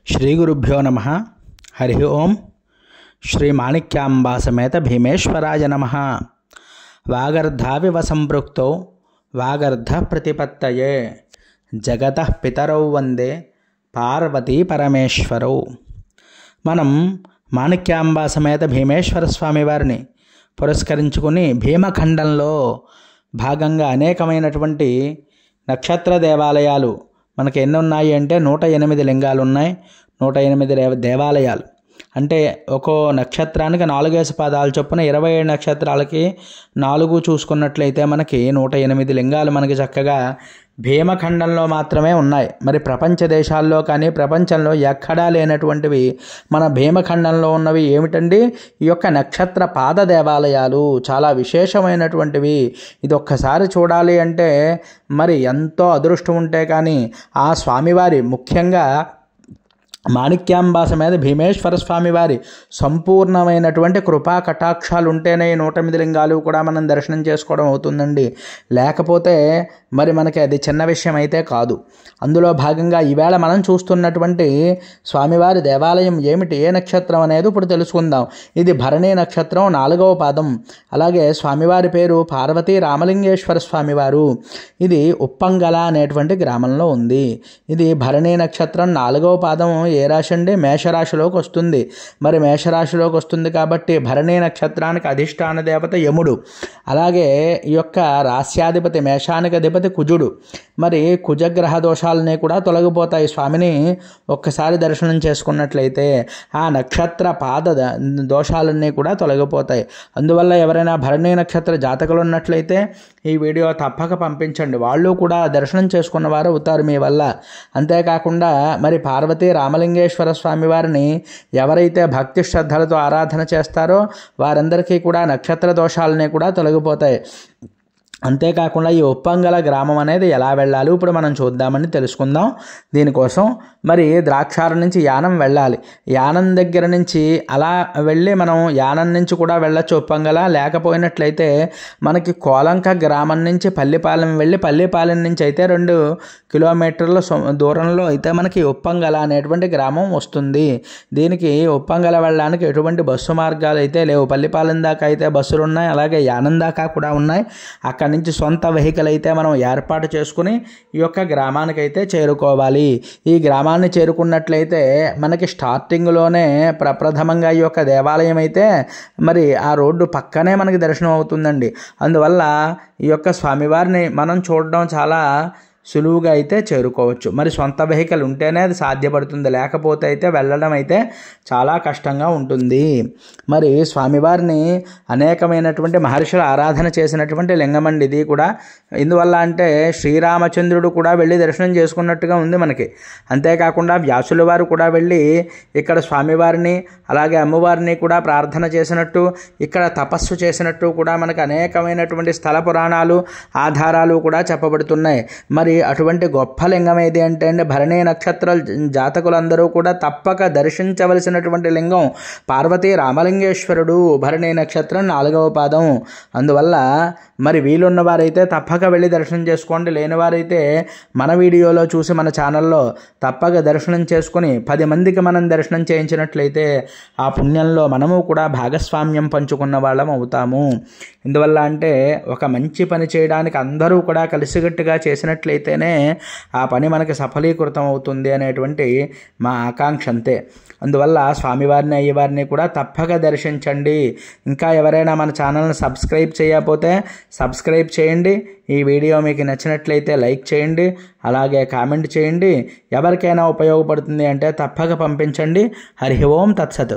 శ్రీ గురుభ్యో నమః. హరి ఓం. శ్రీ మాణిక్యాంబా సమేత భీమేశ్వరాయ నమః. వాగర్ధావివ సంపృక్తౌ వాగర్ధ ప్రతిపత్తయే జగతః పితరౌ వందే పార్వతీ పరమేశ్వరౌ. మనం మాణిక్యాంబా సమేత భీమేశ్వర స్వామి వారిని పురస్కరించుకుని భీమఖండంలో భాగంగా అనేకమైనటువంటి నక్షత్ర దేవాలయాలు మనకి ఎన్ని ఉన్నాయి అంటే 108 లింగాలు ఉన్నాయి. 108 దేవాలయాలు అంటే ఒక్కో నక్షత్రానికి 4 పాదాలు చొప్పున 27 నక్షత్రాలకి 4 చూసుకున్నట్లయితే మనకి 108 లింగాలు మనకి చక్కగా భీమఖండంలో మాత్రమే ఉన్నాయి. మరి ప్రపంచ దేశాల్లో కానీ ప్రపంచంలో ఎక్కడా లేనటువంటివి మన భీమఖండంలో ఉన్నవి ఏమిటండి? ఈ యొక్క నక్షత్ర పాద దేవాలయాలు చాలా విశేషమైనటువంటివి. ఇది ఒక్కసారి చూడాలి అంటే మరి ఎంతో అదృష్టం ఉంటే కానీ ఆ స్వామివారి ముఖ్యంగా మాణిక్యాంబా సమేత భీమేశ్వర స్వామివారి సంపూర్ణమైనటువంటి కృపా కటాక్షాలు ఉంటేనే 108 లింగాలు కూడా మనం దర్శనం చేసుకోవడం అవుతుందండి. లేకపోతే మరి మనకి అది చిన్న విషయం అయితే కాదు. అందులో భాగంగా ఈవేళ మనం చూస్తున్నటువంటి స్వామివారి దేవాలయం ఏమిటి, ఏ నక్షత్రం అనేది ఇప్పుడు తెలుసుకుందాం. ఇది భరణి నక్షత్రం 4వ పాదం. అలాగే స్వామివారి పేరు పార్వతీ రామలింగేశ్వర స్వామివారు. ఇది ఉప్పంగల అనేటువంటి గ్రామంలో ఉంది. ఇది భరణి నక్షత్రం 4వ పాదం ఏ రాశి అండి? మేషరాశిలోకి వస్తుంది. మరి మేషరాశిలోకి వస్తుంది కాబట్టి భరణి నక్షత్రానికి అధిష్టాన దేవత యముడు. అలాగే ఈ యొక్క రాస్యాధిపతి మేషానికి అధిపతి కుజుడు. మరి కుజగ్రహ దోషాలన్నీ కూడా తొలగిపోతాయి. స్వామిని ఒక్కసారి దర్శనం చేసుకున్నట్లయితే ఆ నక్షత్ర పాద దోషాలన్నీ కూడా తొలగిపోతాయి. అందువల్ల ఎవరైనా భరణి నక్షత్ర జాతకులు ఉన్నట్లయితే ఈ వీడియో తప్పక పంపించండి. వాళ్ళు కూడా దర్శనం చేసుకున్న వారు అవుతారు మీ వల్ల. అంతేకాకుండా మరి పార్వతీ రామలింగేశ్వర స్వామి వారిని ఎవరైతే భక్తి శ్రద్ధలతో ఆరాధన చేస్తారో వారందరికీ కూడా నక్షత్ర దోషాలన్నీ కూడా తొలగిపోతాయి. అంతేకాకుండా ఈ ఉప్పంగల గ్రామం అనేది ఎలా వెళ్ళాలి ఇప్పుడు మనం చూద్దామని తెలుసుకుందాం. దీనికోసం మరి ద్రాక్షారం నుంచి యానం వెళ్ళాలి. యానం దగ్గర నుంచి అలా వెళ్ళి మనం యానం నుంచి కూడా వెళ్ళొచ్చు ఉప్పంగల. లేకపోయినట్లయితే మనకి కోలంక గ్రామం నుంచి పల్లిపాలెం వెళ్ళి పల్లిపాలెం నుంచి అయితే 2 కిలోమీటర్ల దూరంలో అయితే మనకి ఉప్పంగల అనేటువంటి గ్రామం వస్తుంది. దీనికి ఉప్పంగల వెళ్ళడానికి ఎటువంటి బస్సు మార్గాలు అయితే లేవు. పల్లిపాలెం దాకా అయితే బస్సులు ఉన్నాయి, అలాగే యానం దాకా కూడా ఉన్నాయి. అక్కడ నుంచి సొంత వెహికల్ అయితే మనం ఏర్పాటు చేసుకుని ఈ యొక్క గ్రామానికి అయితే చేరుకోవాలి. ఈ గ్రామాన్ని చేరుకున్నట్లయితే మనకి స్టార్టింగ్లోనే ప్రప్రథమంగా ఈ యొక్క దేవాలయం అయితే మరి ఆ రోడ్డు పక్కనే మనకి దర్శనం అవుతుందండి. అందువల్ల ఈ యొక్క స్వామివారిని మనం చూడడం చాలా సులువుగా అయితే చేరుకోవచ్చు. మరి సొంత వెహికల్ ఉంటేనే అది సాధ్యపడుతుంది, లేకపోతే అయితే వెళ్ళడం అయితే చాలా కష్టంగా ఉంటుంది. మరి స్వామివారిని అనేకమైనటువంటి మహర్షుల ఆరాధన చేసినటువంటి లింగమండి ఇది కూడా. ఎందువల్ల అంటే శ్రీరామచంద్రుడు కూడా వెళ్ళి దర్శనం చేసుకున్నట్టుగా ఉంది మనకి. అంతేకాకుండా వ్యాసుల వారు కూడా వెళ్ళి ఇక్కడ స్వామివారిని అలాగే అమ్మవారిని కూడా ప్రార్థన చేసినట్టు, ఇక్కడ తపస్సు చేసినట్టు కూడా మనకు అనేకమైనటువంటి స్థల పురాణాలు ఆధారాలు కూడా చెప్పబడుతున్నాయి. మరి అటువంటి గొప్ప లింగం ఏది అంటే అండి భరణి నక్షత్ర జాతకులందరూ కూడా తప్పక దర్శించవలసినటువంటి లింగం పార్వతీ రామలింగేశ్వరుడు. భరణి నక్షత్రం 4వ పాదం. అందువల్ల మరి వీలున్న వారైతే తప్పక వెళ్ళి దర్శనం చేసుకోండి. లేని వారైతే మన వీడియోలో చూసి మన ఛానల్లో తప్పక దర్శనం చేసుకుని 10 మందికి మనం దర్శనం చేయించినట్లయితే ఆ పుణ్యంలో మనము కూడా భాగస్వామ్యం పంచుకున్న వాళ్ళం అవుతాము. ఎందువల్ల అంటే ఒక మంచి పని చేయడానికి అందరూ కూడా కలిసికట్టుగా చేసినట్లయితేనే ఆ పని మనకి సఫలీకృతం అవుతుంది అనేటువంటి మా ఆకాంక్ష అంతే. అందువల్ల స్వామివారిని అయ్యవారిని కూడా తప్పక దర్శించండి. ఇంకా ఎవరైనా మన ఛానల్ని సబ్స్క్రైబ్ చేయకపోతే సబ్స్క్రైబ్ చేయండి. ఈ వీడియో మీకు నచ్చినట్లయితే లైక్ చేయండి, అలాగే కామెంట్ చేయండి. ఎవరికైనా ఉపయోగపడుతుంది అంటే తప్పక పంపించండి. హరి ఓం తత్సత్.